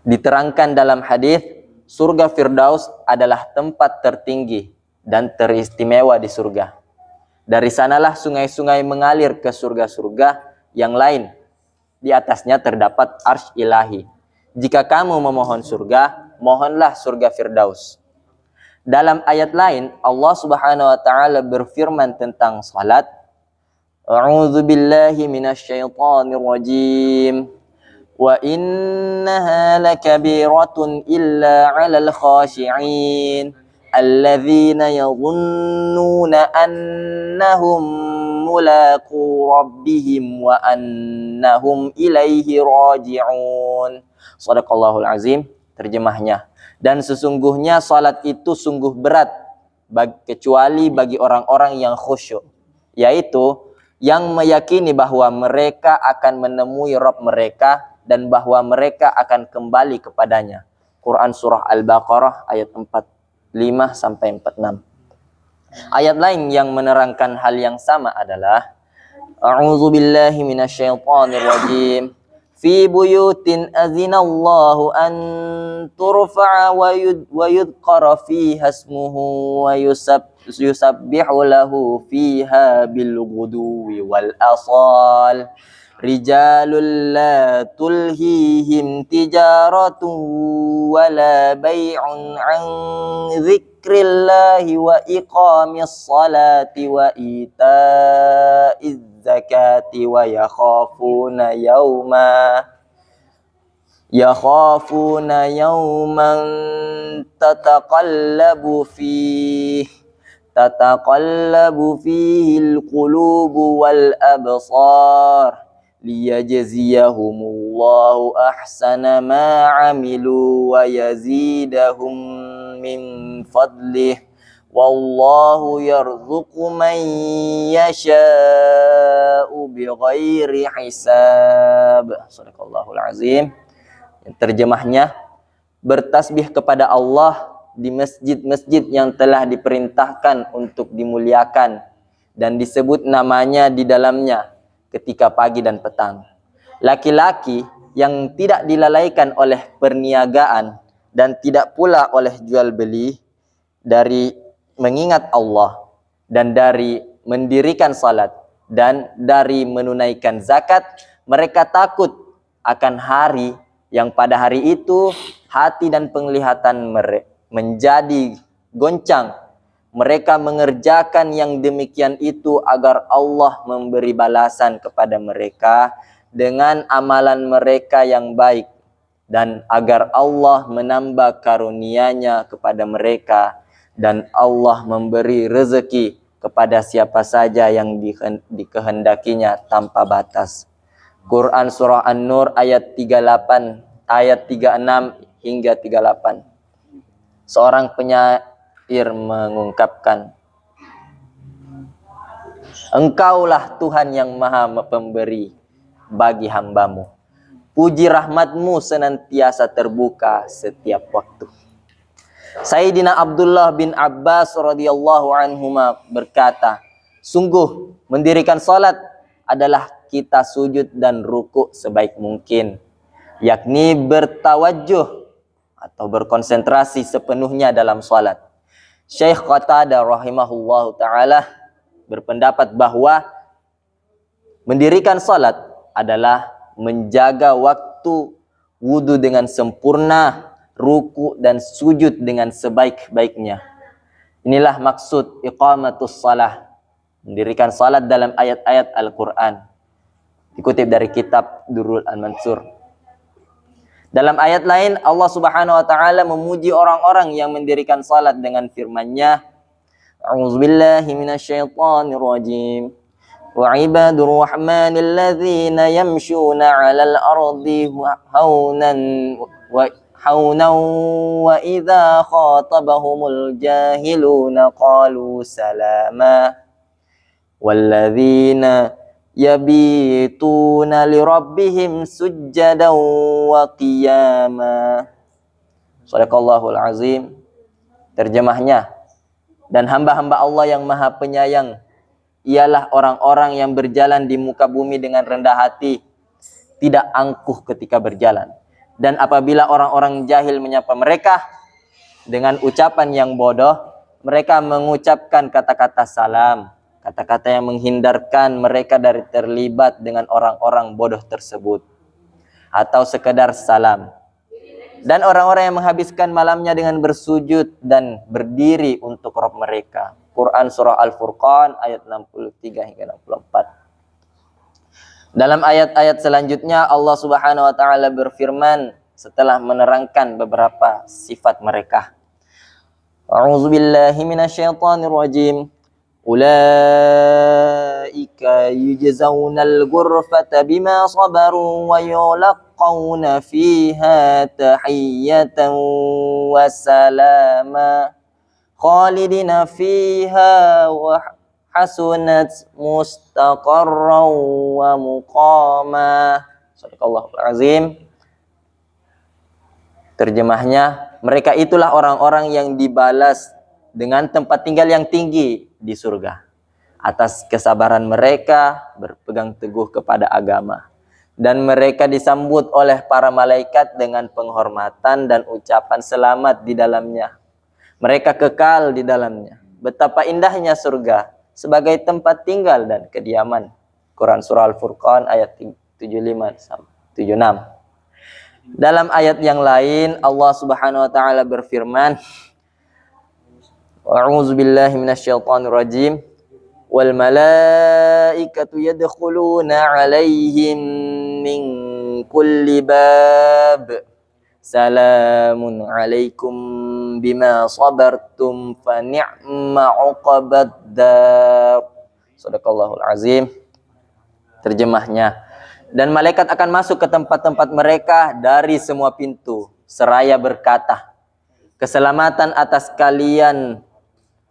Diterangkan dalam hadis, surga Firdaus adalah tempat tertinggi dan teristimewa di surga. Dari sanalah sungai-sungai mengalir ke surga-surga yang lain. Di atasnya terdapat arsy ilahi. Jika kamu memohon surga, mohonlah surga Firdaus. Dalam ayat lain, Allah Subhanahu wa taala berfirman tentang salat. A'udzu billahi minasyaitonir rajim. Wa innaha lakabiratun illa 'alal khashi'in alladzina yadhunnuna annahum mulaqu rabbihim wa annahum ilaihi raji'un. Shadaqallahul azim. Terjemahnya, dan sesungguhnya salat itu sungguh berat kecuali bagi orang-orang yang khusyuk, yaitu yang meyakini bahwa mereka akan menemui Rabb mereka dan bahwa mereka akan kembali kepadanya. Quran surah Al-Baqarah ayat 45 sampai 46. Ayat lain yang menerangkan hal yang sama adalah A'udzu billahi minasyaitonir rajim. Fi buyutin azinallahu an turfa'a wa yudhkara fiha ismuhu wa yusabbihu lahu fiha bil ghuduwi wal asal. Rijalul la tulhihim tijaratun wala bay'un an dzikrillahi wa iqamis salati wa ita'iz zakati wa yakhafuna yawman tataqallabu fihi al-qulubu wal absar liyajziyahumullahu ahsana ma 'amilu wa yazidahum min fadlih wallahu yarzuqu man yasha'u bighairi hisab. Shadaqallahul azim. Terjemahnya, bertasbih kepada Allah di masjid-masjid yang telah diperintahkan untuk dimuliakan dan disebut namanya di dalamnya ketika pagi dan petang. Laki-laki yang tidak dilalaikan oleh perniagaan dan tidak pula oleh jual beli dari mengingat Allah dan dari mendirikan salat dan dari menunaikan zakat, mereka takut akan hari yang pada hari itu hati dan penglihatan menjadi goncang. Mereka mengerjakan yang demikian itu agar Allah memberi balasan kepada mereka dengan amalan mereka yang baik dan agar Allah menambah karunia-Nya kepada mereka dan Allah memberi rezeki kepada siapa saja yang dikehendakinya tanpa batas. Quran surah An-Nur ayat 38, ayat 36 hingga 38. Seorang penyair mengungkapkan, Engkaulah Tuhan yang maha pemberi bagi hambamu. Puji rahmatmu senantiasa terbuka setiap waktu. Sayyidina Abdullah bin Abbas radhiyallahu anhuma berkata, sungguh mendirikan salat adalah kita sujud dan ruku sebaik mungkin, yakni bertawajjuh atau berkonsentrasi sepenuhnya dalam salat. Syekh Qatadah rahimahullahu ta'ala berpendapat bahwa mendirikan salat adalah menjaga waktu wudu dengan sempurna, ruku dan sujud dengan sebaik-baiknya. Inilah maksud iqamatus salah, mendirikan salat dalam ayat-ayat Al-Quran. Dikutip dari kitab Durrul Al-Mansur. Dalam ayat lain Allah Subhanahu wa taala memuji orang-orang yang mendirikan salat dengan firman-Nya, A'udzubillahi minasyaitonir rajim. Wa ibadur rahmanil ladzina yamshuna 'alal ardi haunan wa idza khatabahumul jahiluna qalu salama. Walladzina yabituna lirabbihim sujjadan wa qiyama. Shadaqallahul azim. Terjemahnya, dan hamba-hamba Allah yang maha penyayang ialah orang-orang yang berjalan di muka bumi dengan rendah hati, tidak angkuh ketika berjalan, Dan apabila orang-orang jahil menyapa mereka dengan ucapan yang bodoh, mereka mengucapkan kata-kata salam, kata-kata yang menghindarkan mereka dari terlibat dengan orang-orang bodoh tersebut, atau sekedar salam. Dan orang-orang yang menghabiskan malamnya dengan bersujud dan berdiri untuk Rabb mereka. Quran Surah Al-Furqan ayat 63 hingga 64. Dalam ayat-ayat selanjutnya Allah Subhanahu wa taala berfirman setelah menerangkan beberapa sifat mereka. A'udzu billahi minasyaitonir rajim. Ulaika yujzaunal ghurfata bima sabaru wa yulqauna fiha tahiyyatan wa salama khalidina fiha wa hasunat mustaqarran wa muqama. Shadaqallahul azim. Terjemahnya, mereka itulah orang-orang yang dibalas dengan tempat tinggal yang tinggi di surga atas kesabaran mereka berpegang teguh kepada agama, dan mereka disambut oleh para malaikat dengan penghormatan dan ucapan selamat di dalamnya. Mereka kekal di dalamnya. Betapa indahnya surga sebagai tempat tinggal dan kediaman. Quran Surah Al-Furqan ayat 75-76. Dalam ayat yang lain Allah Subhanahu wa taala berfirman, A'udzu billahi minasyaitonir rajim. Wal malaikatu yadkhuluna 'alaihim min kulli bab. Salamun 'alaikum bima sabartum fa ni'ma 'uqbad dar. Shadaqallahul azim. Terjemahnya, dan malaikat akan masuk ke tempat-tempat mereka dari semua pintu seraya berkata, keselamatan atas kalian,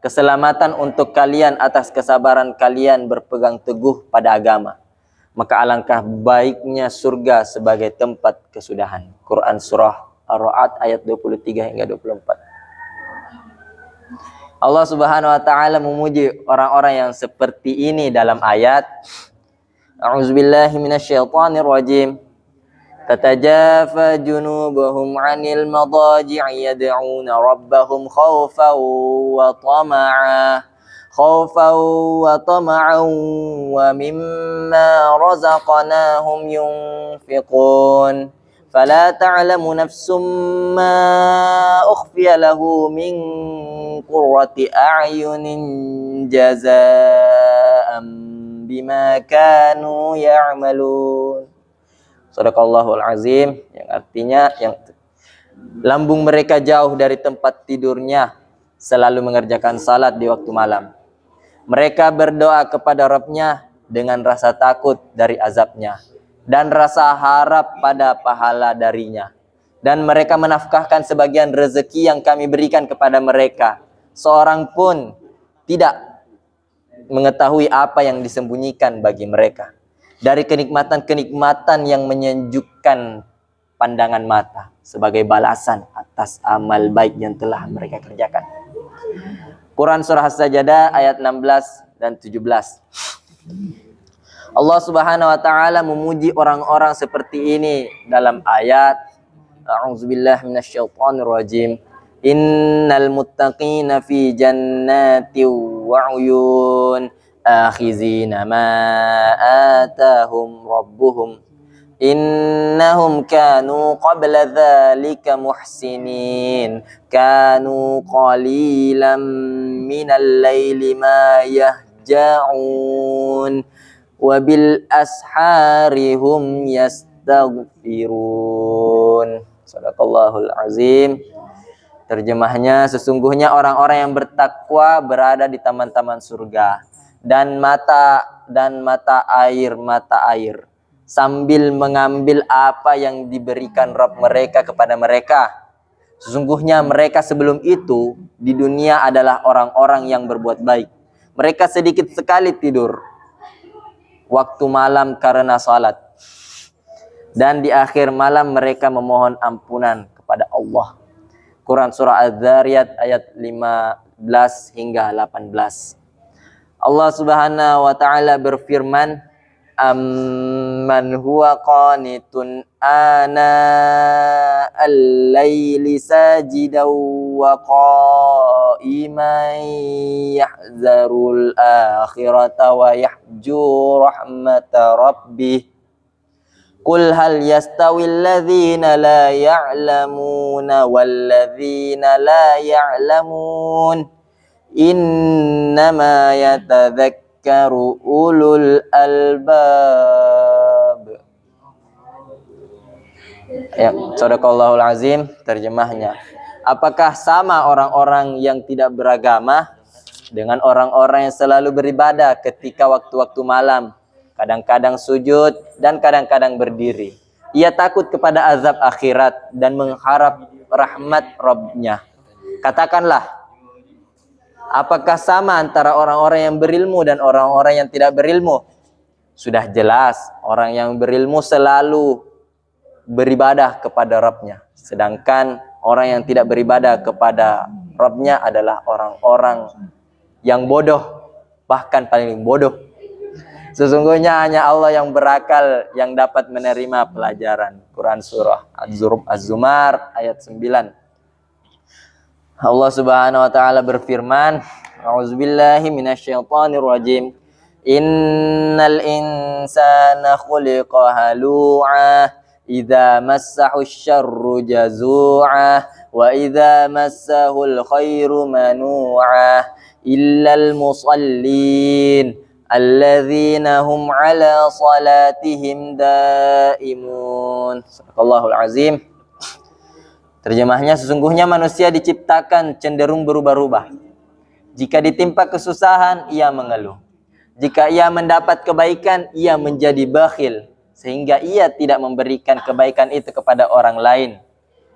keselamatan untuk kalian atas kesabaran kalian berpegang teguh pada agama. Maka alangkah baiknya surga sebagai tempat kesudahan. Quran Surah Ar-Ra'd ayat 23 hingga 24. Allah Subhanahu wa taala memuji orang-orang yang seperti ini dalam ayat A'udzubillahi minasyaitonir rajim. Tatajafa junubuhum 'anil madaji'i yad'una rabbahum khaufan wa tama'an wa mimma razaqnahum yunfiqun. Fala ta'lamu nafsum ma ukhfiya lahu min qurrati a'yunin jazaa'an bima kanu ya'malun. Shadaqallahul azim, yang artinya yang lambung mereka jauh dari tempat tidurnya, selalu mengerjakan salat di waktu malam. Mereka berdoa kepada Rabb-nya dengan rasa takut dari azabnya dan rasa harap pada pahala darinya. Dan mereka menafkahkan sebagian rezeki yang kami berikan kepada mereka. Seorang pun tidak mengetahui apa yang disembunyikan bagi mereka dari kenikmatan-kenikmatan yang menyejukkan pandangan mata sebagai balasan atas amal baik yang telah mereka kerjakan. Quran Surah As-Sajdah ayat 16 dan 17. Allah Subhanahu wa taala memuji orang-orang seperti ini dalam ayat A'udzubillahi minasyaitonir rajim. Innal muttaqina fi jannatin wa 'uyun akhizina ma atahum rabbuhum innahum kanu qabla dzalika muhsinin kanu qalilan minal laili ma yahja'un wa bil ashari hum yastaghfirun. Shadaqallahul azim. Terjemahnya, sesungguhnya orang-orang yang bertakwa berada di taman-taman surga dan mata air sambil mengambil apa yang diberikan Rabb mereka kepada mereka. Sesungguhnya mereka sebelum itu di dunia adalah orang-orang yang berbuat baik. Mereka sedikit sekali tidur waktu malam karena salat, dan di akhir malam mereka memohon ampunan kepada Allah. Quran Surah Az-Zariyat ayat 15 hingga 18. Allah Subhanahu wa taala berfirman, amman huwa qanitun ana al-laili sajidan wa qa'iman yahzarul akhirata wa yahju rahmata rabbih. Qul hal yastawi alladhina la ya'lamuna walladhina la ya'lamun innama yatadhakkaru ulul albab. Ya, Shadaqallahul Azim. Terjemahnya, apakah sama orang-orang yang tidak beragama dengan orang-orang yang selalu beribadah ketika waktu-waktu malam, kadang-kadang sujud dan kadang-kadang berdiri? Ia takut kepada azab akhirat dan mengharap rahmat Rabb-Nya. Katakanlah, apakah sama antara orang-orang yang berilmu dan orang-orang yang tidak berilmu? Sudah jelas, orang yang berilmu selalu beribadah kepada Rabb-Nya. Sedangkan orang yang tidak beribadah kepada Rabb-Nya adalah orang-orang yang bodoh, bahkan paling bodoh. Sesungguhnya hanya Allah yang berakal yang dapat menerima pelajaran. Quran surah Az-Zumar ayat 9. Allah Subhanahu wa taala berfirman, A'udzubillahi minasyaitonir rajim. Innal insana khuliqa halu'a idza massahu syarru jazu'a wa idza massahul khairu manu'a illal musallin alladzina hum ala salatihim daimun. Sadaqallahul azim. Terjemahnya, sesungguhnya manusia diciptakan cenderung berubah-ubah. Jika ditimpa kesusahan, ia mengeluh. Jika ia mendapat kebaikan, ia menjadi bakhil, sehingga ia tidak memberikan kebaikan itu kepada orang lain,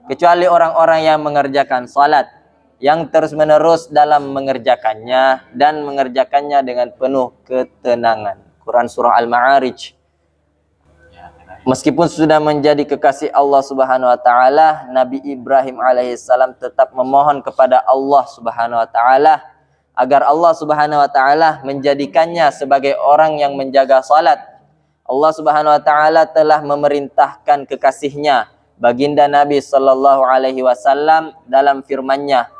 kecuali orang-orang yang mengerjakan salat, yang terus-menerus dalam mengerjakannya dan mengerjakannya dengan penuh ketenangan. Quran surah Al-Ma'arij. Meskipun sudah menjadi kekasih Allah Subhanahu wa taala, Nabi Ibrahim alaihissalam tetap memohon kepada Allah Subhanahu wa taala agar Allah Subhanahu wa taala menjadikannya sebagai orang yang menjaga salat. Allah Subhanahu wa taala telah memerintahkan kekasihnya baginda Nabi sallallahu alaihi wasallam dalam firman-Nya,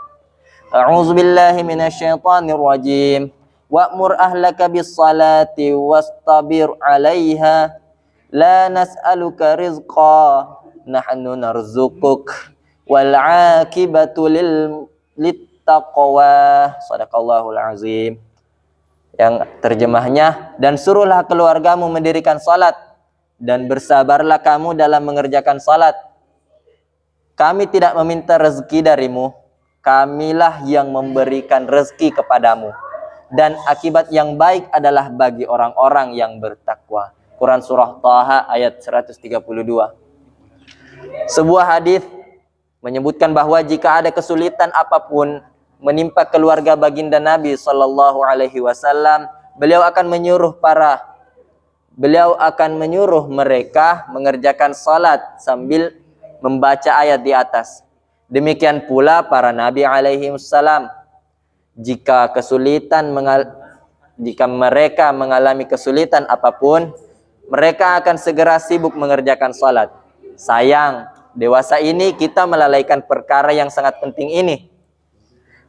A'udzubillahi minasyaitonir rajim. Wa'mur ahlaka bis-salati wastabir 'alaiha. La nas'aluka rizqa, nahnu narzuquk. Wal 'aqibatu littaqwa. Shadaqallahul azim. Yang terjemahnya, dan suruhlah keluargamu mendirikan salat dan bersabarlah kamu dalam mengerjakan salat. Kami tidak meminta rezeki darimu, kamilah yang memberikan rezeki kepadamu, dan akibat yang baik adalah bagi orang-orang yang bertakwa. Quran surah Taha ayat 132. Sebuah hadis menyebutkan bahwa jika ada kesulitan apapun menimpa keluarga baginda Nabi sallallahu alaihi wasallam, beliau akan menyuruh mereka mengerjakan salat sambil membaca ayat di atas. Demikian pula para nabi alaihi wassalam, jika mereka mengalami kesulitan apapun, mereka akan segera sibuk mengerjakan salat. Sayang, dewasa ini kita melalaikan perkara yang sangat penting ini.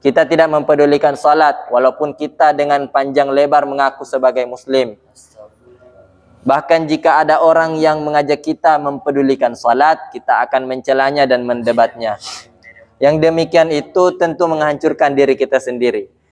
Kita tidak mempedulikan salat, walaupun kita dengan panjang lebar mengaku sebagai muslim. Bahkan jika ada orang yang mengajak kita mempedulikan salat, kita akan mencelanya dan mendebatnya. Yang demikian itu tentu menghancurkan diri kita sendiri.